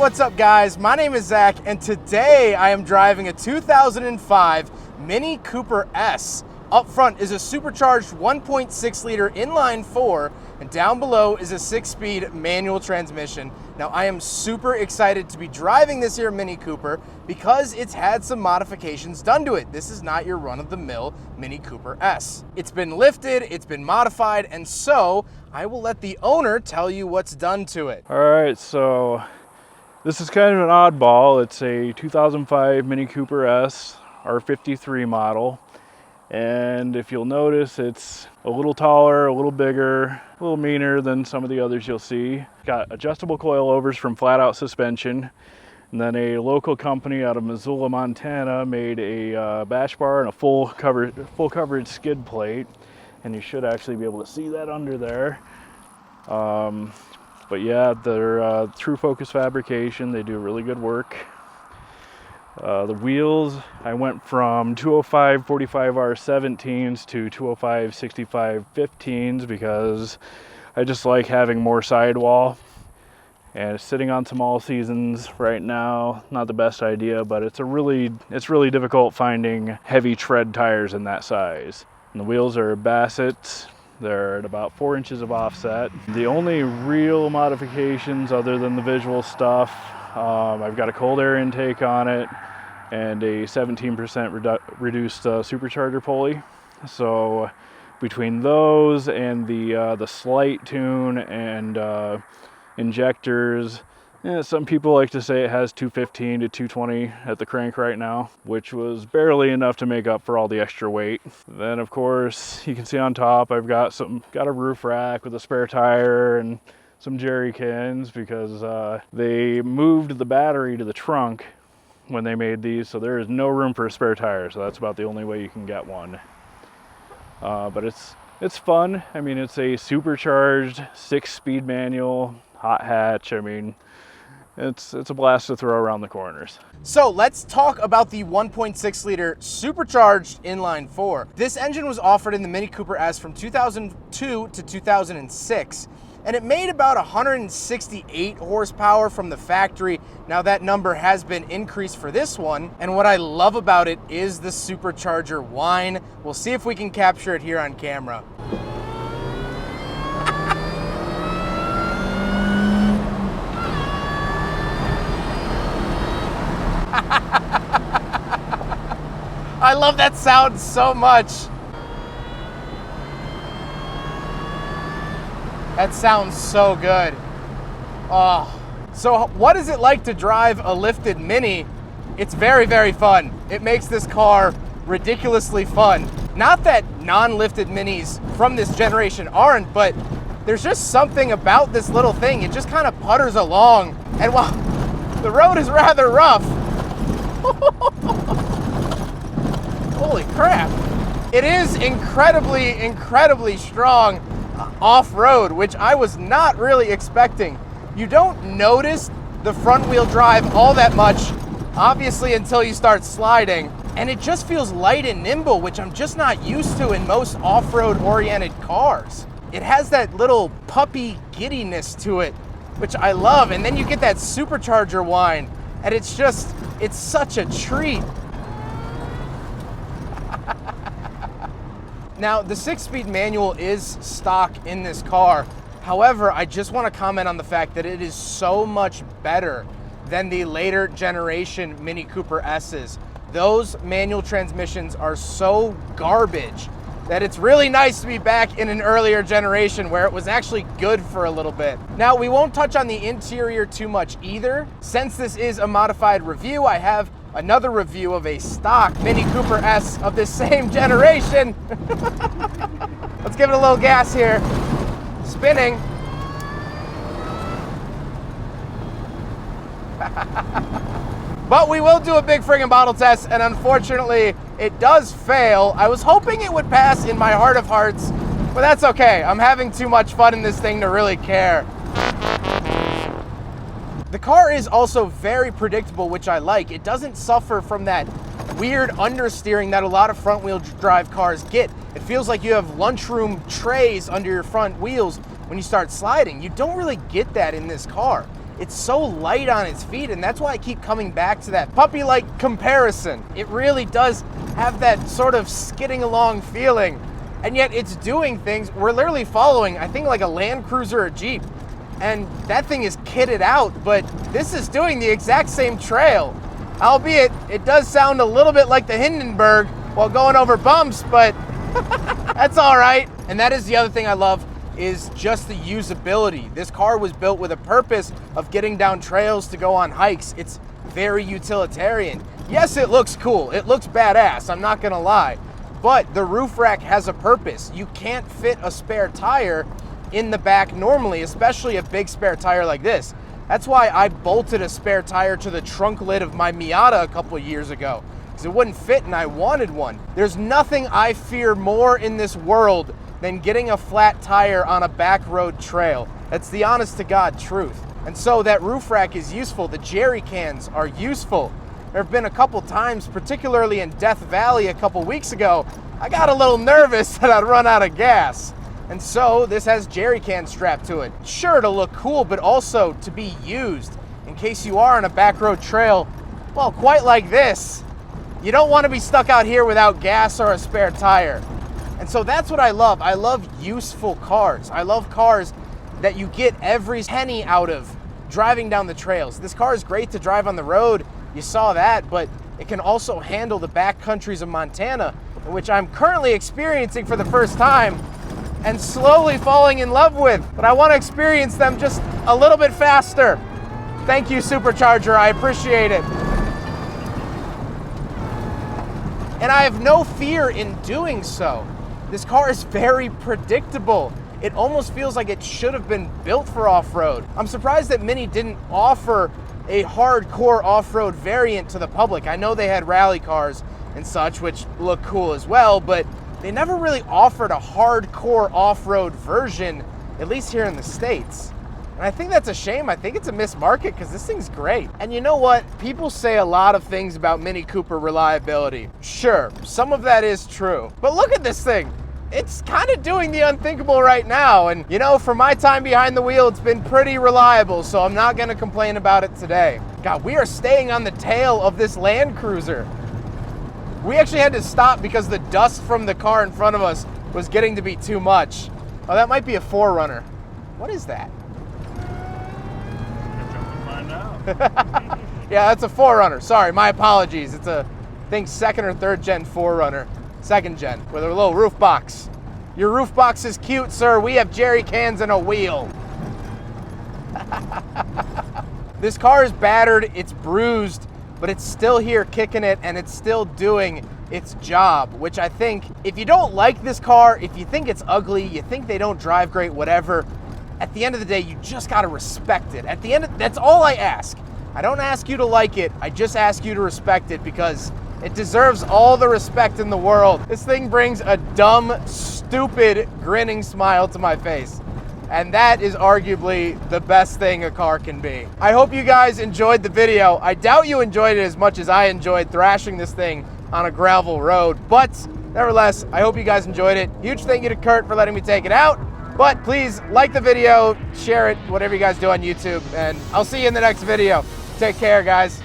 what's up guys? My name is Zach and today I am driving a 2005 Mini Cooper S. Up front is a supercharged 1.6 liter inline 4 and down below is a 6-speed manual transmission. Now I am super excited to be driving this here Mini Cooper because it's had some modifications done to it. This is not your run-of-the-mill Mini Cooper S. It's been lifted, it's been modified, and so I will let the owner tell you what's done to it. All right, so this is kind of an oddball. It's a 2005 Mini Cooper S, R53 model. And if you'll notice, it's a little taller, a little bigger, a little meaner than some of the others you'll see. Got adjustable coilovers from Flat Out Suspension. And then a local company out of Missoula, Montana made a bash bar and a full coverage skid plate. And you should actually be able to see that under there. But yeah, they're True Focus fabrication. They do really good work. The wheels, I went from 205 45R 17s to 205 65 15s because I just like having more sidewall. And sitting on some all seasons right now, not the best idea, but it's really difficult finding heavy tread tires in that size. And the wheels are Bassett's. They're at about 4 inches of offset. The only real modifications other than the visual stuff, I've got a cold air intake on it and a 17% reduced supercharger pulley. So between those and the slight tune and injectors, some people like to say it has 215 to 220 at the crank right now, which was barely enough to make up for all the extra weight. Then of course, you can see on top, I've got a roof rack with a spare tire and some jerry cans because they moved the battery to the trunk when they made these, so there is no room for a spare tire, so that's about the only way you can get one. But it's fun. I mean, it's a supercharged 6-speed manual, hot hatch. I mean, it's a blast to throw around the corners. So let's talk about the 1.6 liter supercharged inline 4. This engine was offered in the Mini Cooper S from 2002 to 2006. And it made about 168 horsepower from the factory. Now that number has been increased for this one. And what I love about it is the supercharger whine. We'll see if we can capture it here on camera. I love that sound so much. That sounds so good. Oh. So what is it like to drive a lifted Mini? It's very, very fun. It makes this car ridiculously fun. Not that non-lifted Minis from this generation aren't, but there's just something about this little thing. It just kind of putters along. And while the road is rather rough, holy crap. It is incredibly, incredibly strong off-road, which I was not really expecting. You don't notice the front wheel drive all that much, obviously, until you start sliding, and it just feels light and nimble, which I'm just not used to in most off-road oriented cars. It has that little puppy giddiness to it, which I love, and then you get that supercharger whine, and it's such a treat. Now, the 6-speed manual is stock in this car. However, I just want to comment on the fact that it is so much better than the later generation Mini Cooper S's. Those manual transmissions are so garbage that it's really nice to be back in an earlier generation where it was actually good for a little bit. Now, we won't touch on the interior too much either. Since this is a modified review, I have another review of a stock Mini Cooper S of this same generation. Let's give it a little gas here. Spinning. But we will do a big friggin' bottle test, and unfortunately, it does fail. I was hoping it would pass in my heart of hearts, but that's okay. I'm having too much fun in this thing to really care. The car is also very predictable, which I like. It doesn't suffer from that weird understeering that a lot of front wheel drive cars get. It feels like you have lunchroom trays under your front wheels when you start sliding. You don't really get that in this car. it's so light on its feet, and that's why I keep coming back to that puppy-like comparison. It really does have that sort of skidding along feeling, and yet it's doing things. We're literally following, I think, like a Land Cruiser or Jeep, and that thing is kitted out, but this is doing the exact same trail. Albeit, it does sound a little bit like the Hindenburg while going over bumps, but that's all right. And that is the other thing I love, is just the usability. This car was built with a purpose of getting down trails to go on hikes. It's very utilitarian. Yes, it looks cool. It looks badass, I'm not gonna lie. But the roof rack has a purpose. You can't fit a spare tire in the back normally, especially a big spare tire like this. That's why I bolted a spare tire to the trunk lid of my Miata a couple of years ago, because it wouldn't fit and I wanted one. There's nothing I fear more in this world than getting a flat tire on a back road trail. That's the honest to God truth. And so that roof rack is useful. The jerry cans are useful. There have been a couple times, particularly in Death Valley a couple weeks ago, I got a little nervous that I'd run out of gas. And so this has jerry cans strapped to it. Sure, to look cool, but also to be used in case you are on a back road trail, well, quite like this. You don't want to be stuck out here without gas or a spare tire. And so that's what I love. I love useful cars. I love cars that you get every penny out of driving down the trails. This car is great to drive on the road. You saw that, but it can also handle the back countries of Montana, which I'm currently experiencing for the first time and slowly falling in love with. But I want to experience them just a little bit faster. Thank you, Supercharger. I appreciate it. And I have no fear in doing so. This car is very predictable. It almost feels like it should have been built for off-road. I'm surprised that Mini didn't offer a hardcore off-road variant to the public. I know they had rally cars and such, which look cool as well, but they never really offered a hardcore off-road version, at least here in the States. And I think that's a shame. I think it's a missed market because this thing's great. And you know what? People say a lot of things about Mini Cooper reliability. Sure, some of that is true. But look at this thing. It's kind of doing the unthinkable right now. And you know, for my time behind the wheel, it's been pretty reliable, so I'm not gonna complain about it today. God, we are staying on the tail of this Land Cruiser. We actually had to stop because the dust from the car in front of us was getting to be too much. Oh, that might be a 4Runner. What is that? Yeah, that's a 4Runner. Sorry, my apologies. It's a, I think, 2nd or 3rd gen 4Runner. 2nd gen, with a little roof box. Your roof box is cute, sir. We have jerry cans and a wheel. This car is battered, it's bruised, but it's still here kicking it, and it's still doing its job, which I think, if you don't like this car, if you think it's ugly, you think they don't drive great, whatever, at the end of the day, you just gotta respect it. At the end, that's all I ask. I don't ask you to like it, I just ask you to respect it, because it deserves all the respect in the world. This thing brings a dumb, stupid, grinning smile to my face. And that is arguably the best thing a car can be. I hope you guys enjoyed the video. I doubt you enjoyed it as much as I enjoyed thrashing this thing on a gravel road, but nevertheless, I hope you guys enjoyed it. Huge thank you to Kurt for letting me take it out. But please like the video, share it, whatever you guys do on YouTube, and I'll see you in the next video. Take care, guys.